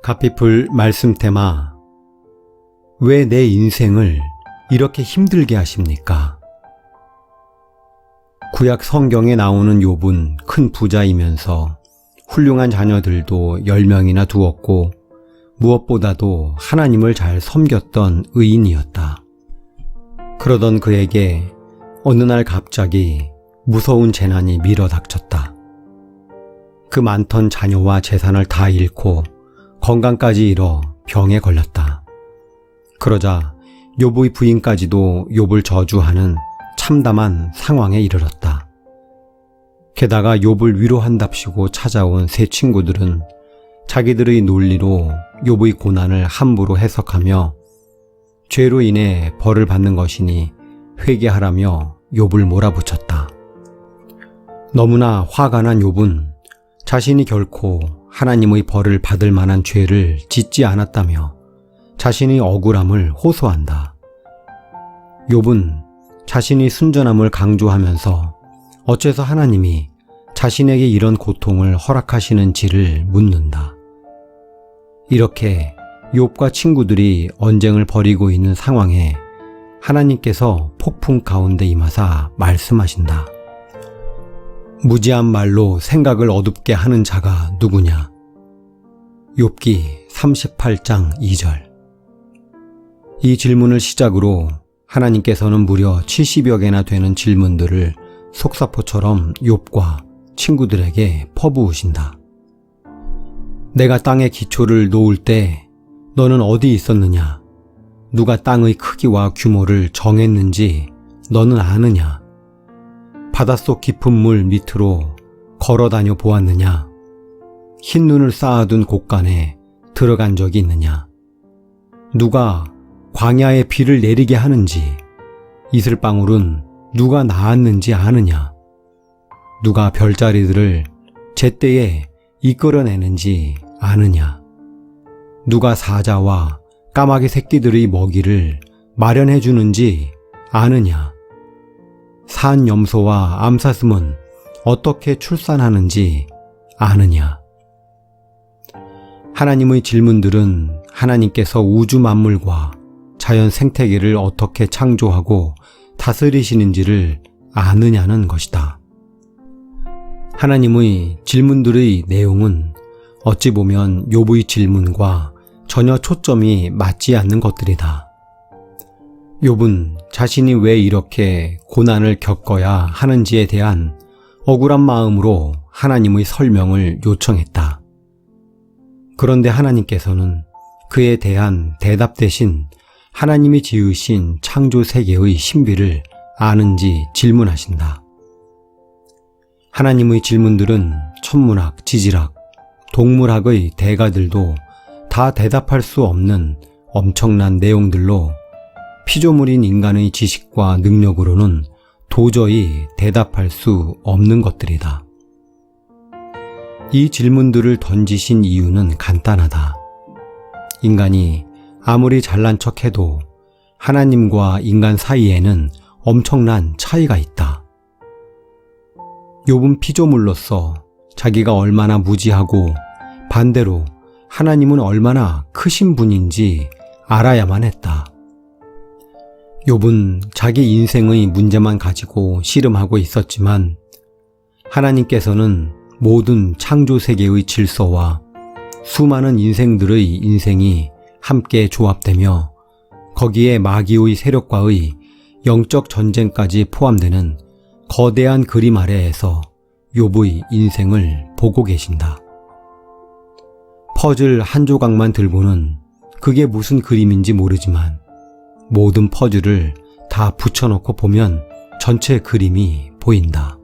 갓피플 말씀 테마, 왜 내 인생을 이렇게 힘들게 하십니까? 구약 성경에 나오는 욥은 큰 부자이면서 훌륭한 자녀들도 10명이나 두었고 무엇보다도 하나님을 잘 섬겼던 의인이었다. 그러던 그에게 어느 날 갑자기 무서운 재난이 밀어닥쳤다. 그 많던 자녀와 재산을 다 잃고 건강까지 잃어 병에 걸렸다. 그러자 욥의 부인까지도 욥을 저주하는 참담한 상황에 이르렀다. 게다가 욥을 위로한답시고 찾아온 세 친구들은 자기들의 논리로 욥의 고난을 함부로 해석하며 죄로 인해 벌을 받는 것이니 회개하라며 욥을 몰아붙였다. 너무나 화가 난 욥은 자신이 결코 하나님의 벌을 받을 만한 죄를 짓지 않았다며 자신의 억울함을 호소한다. 욥은 자신의 순전함을 강조하면서 어째서 하나님이 자신에게 이런 고통을 허락하시는지를 묻는다. 이렇게 욥과 친구들이 언쟁을 벌이고 있는 상황에 하나님께서 폭풍 가운데 임하사 말씀하신다. 무지한 말로 생각을 어둡게 하는 자가 누구냐? 욥기 38장 2절. 이 질문을 시작으로 하나님께서는 무려 70여 개나 되는 질문들을 속사포처럼 욥과 친구들에게 퍼부으신다. 내가 땅에 기초를 놓을 때 너는 어디 있었느냐? 누가 땅의 크기와 규모를 정했는지 너는 아느냐? 바닷속 깊은 물 밑으로 걸어다녀 보았느냐? 흰 눈을 쌓아둔 곳간에 들어간 적이 있느냐? 누가 광야에 비를 내리게 하는지, 이슬방울은 누가 낳았는지 아느냐? 누가 별자리들을 제때에 이끌어내는지 아느냐? 누가 사자와 까마귀 새끼들의 먹이를 마련해 주는지 아느냐? 산 염소와 암사슴은 어떻게 출산하는지 아느냐? 하나님의 질문들은 하나님께서 우주 만물과 자연 생태계를 어떻게 창조하고 다스리시는지를 아느냐는 것이다. 하나님의 질문들의 내용은 어찌 보면 욥의 질문과 전혀 초점이 맞지 않는 것들이다. 욥은 자신이 왜 이렇게 고난을 겪어야 하는지에 대한 억울한 마음으로 하나님의 설명을 요청했다. 그런데 하나님께서는 그에 대한 대답 대신 하나님이 지으신 창조 세계의 신비를 아는지 질문하신다. 하나님의 질문들은 천문학, 지질학, 동물학의 대가들도 다 대답할 수 없는 엄청난 내용들로 피조물인 인간의 지식과 능력으로는 도저히 대답할 수 없는 것들이다. 이 질문들을 던지신 이유는 간단하다. 인간이 아무리 잘난 척해도 하나님과 인간 사이에는 엄청난 차이가 있다. 욥은 피조물로서 자기가 얼마나 무지하고 반대로 하나님은 얼마나 크신 분인지 알아야만 했다. 욥은 자기 인생의 문제만 가지고 씨름하고 있었지만 하나님께서는 모든 창조 세계의 질서와 수많은 인생들의 인생이 함께 조합되며 거기에 마귀의 세력과의 영적 전쟁까지 포함되는 거대한 그림 아래에서 욥의 인생을 보고 계신다. 퍼즐 한 조각만 들고는 그게 무슨 그림인지 모르지만 모든 퍼즐을 다 붙여놓고 보면 전체 그림이 보인다.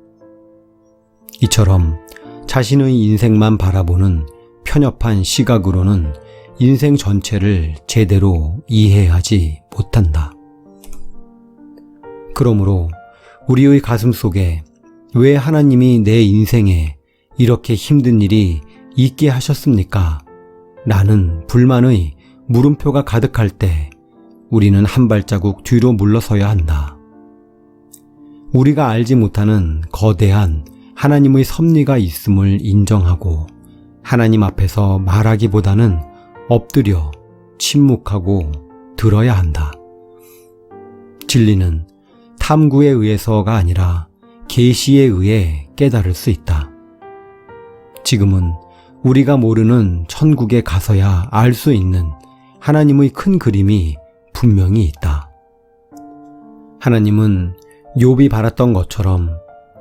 이처럼 자신의 인생만 바라보는 편협한 시각으로는 인생 전체를 제대로 이해하지 못한다. 그러므로 우리의 가슴 속에 왜 하나님이 내 인생에 이렇게 힘든 일이 있게 하셨습니까? 라는 불만의 물음표가 가득할 때 우리는 한 발자국 뒤로 물러서야 한다. 우리가 알지 못하는 거대한 하나님의 섭리가 있음을 인정하고 하나님 앞에서 말하기보다는 엎드려 침묵하고 들어야 한다. 진리는 탐구에 의해서가 아니라 계시에 의해 깨달을 수 있다. 지금은 우리가 모르는 천국에 가서야 알 수 있는 하나님의 큰 그림이 분명히 있다. 하나님은 욥이 바랐던 것처럼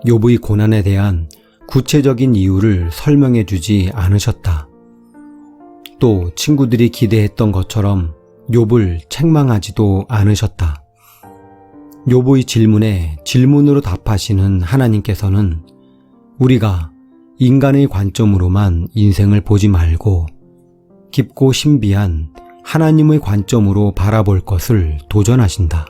욥의 고난에 대한 구체적인 이유를 설명해 주지 않으셨다. 또 친구들이 기대했던 것처럼 욥을 책망하지도 않으셨다. 욥의 질문에 질문으로 답하시는 하나님께서는 우리가 인간의 관점으로만 인생을 보지 말고 깊고 신비한 하나님의 관점으로 바라볼 것을 도전하신다.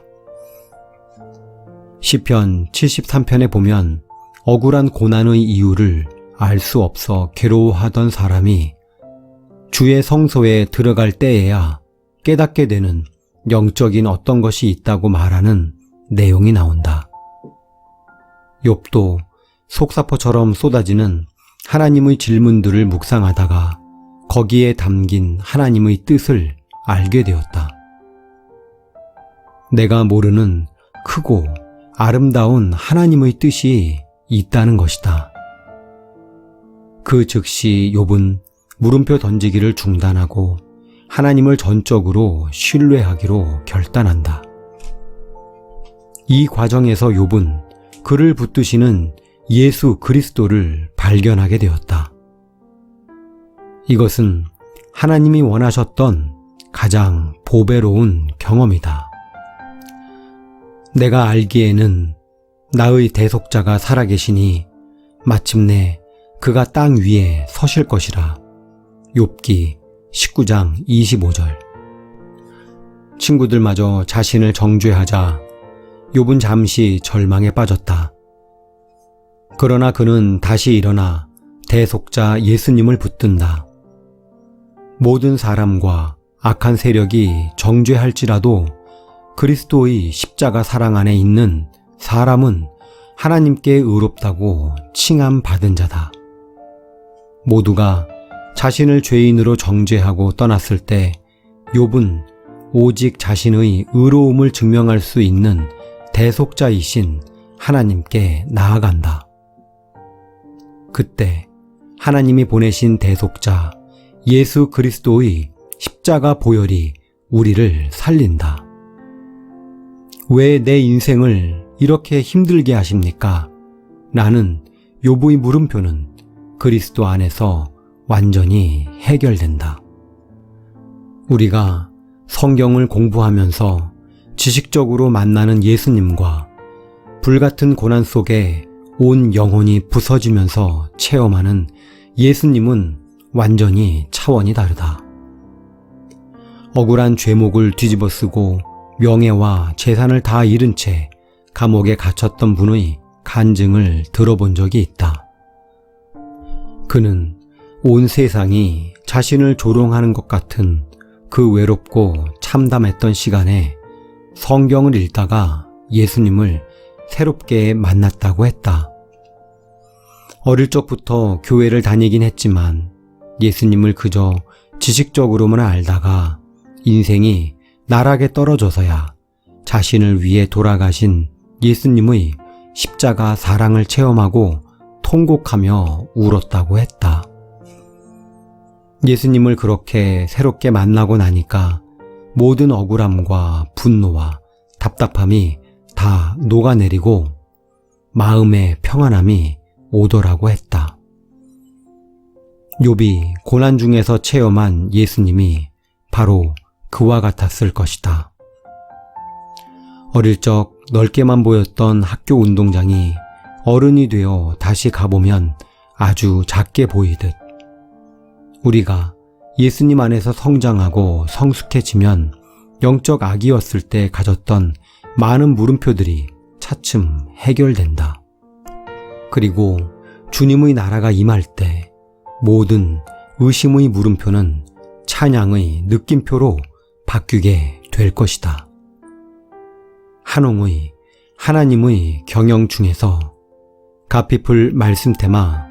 시편 73편에 보면 억울한 고난의 이유를 알 수 없어 괴로워하던 사람이 주의 성소에 들어갈 때에야 깨닫게 되는 영적인 어떤 것이 있다고 말하는 내용이 나온다. 욥도 속사포처럼 쏟아지는 하나님의 질문들을 묵상하다가 거기에 담긴 하나님의 뜻을 알게 되었다. 내가 모르는 크고 아름다운 하나님의 뜻이 있다는 것이다. 그 즉시 욥은 물음표 던지기를 중단하고 하나님을 전적으로 신뢰하기로 결단한다. 이 과정에서 욥은 그를 붙드시는 예수 그리스도를 발견하게 되었다. 이것은 하나님이 원하셨던 가장 보배로운 경험이다. 내가 알기에는 나의 대속자가 살아계시니 마침내 그가 땅 위에 서실 것이라. 욥기 19장 25절. 친구들마저 자신을 정죄하자 욥은 잠시 절망에 빠졌다. 그러나 그는 다시 일어나 대속자 예수님을 붙든다. 모든 사람과 악한 세력이 정죄할지라도 그리스도의 십자가 사랑 안에 있는 사람은 하나님께 의롭다고 칭함받은 자다. 모두가 자신을 죄인으로 정죄하고 떠났을 때 욥은 오직 자신의 의로움을 증명할 수 있는 대속자이신 하나님께 나아간다. 그때 하나님이 보내신 대속자 예수 그리스도의 십자가 보혈이 우리를 살린다. 왜 내 인생을 이렇게 힘들게 하십니까? 라는 욥의 물음표는 그리스도 안에서 완전히 해결된다. 우리가 성경을 공부하면서 지식적으로 만나는 예수님과 불같은 고난 속에 온 영혼이 부서지면서 체험하는 예수님은 완전히 차원이 다르다. 억울한 죄목을 뒤집어 쓰고 명예와 재산을 다 잃은 채 감옥에 갇혔던 분의 간증을 들어본 적이 있다. 그는 온 세상이 자신을 조롱하는 것 같은 그 외롭고 참담했던 시간에 성경을 읽다가 예수님을 새롭게 만났다고 했다. 어릴 적부터 교회를 다니긴 했지만 예수님을 그저 지식적으로만 알다가 인생이 나락에 떨어져서야 자신을 위해 돌아가신 예수님의 십자가 사랑을 체험하고 통곡하며 울었다고 했다. 예수님을 그렇게 새롭게 만나고 나니까 모든 억울함과 분노와 답답함이 다 녹아내리고 마음의 평안함이 오더라고 했다. 욥이 고난 중에서 체험한 예수님이 바로 그와 같았을 것이다. 어릴 적 넓게만 보였던 학교 운동장이 어른이 되어 다시 가보면 아주 작게 보이듯 우리가 예수님 안에서 성장하고 성숙해지면 영적 아기였을 때 가졌던 많은 물음표들이 차츰 해결된다. 그리고 주님의 나라가 임할 때 모든 의심의 물음표는 찬양의 느낌표로 바뀌게 될 것이다. 한홍의 하나님의 경영 중에서 가피풀 말씀 테마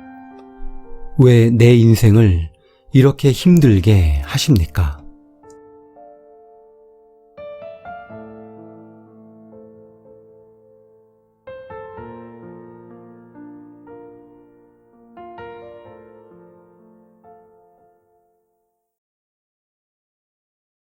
왜 내 인생을 이렇게 힘들게 하십니까?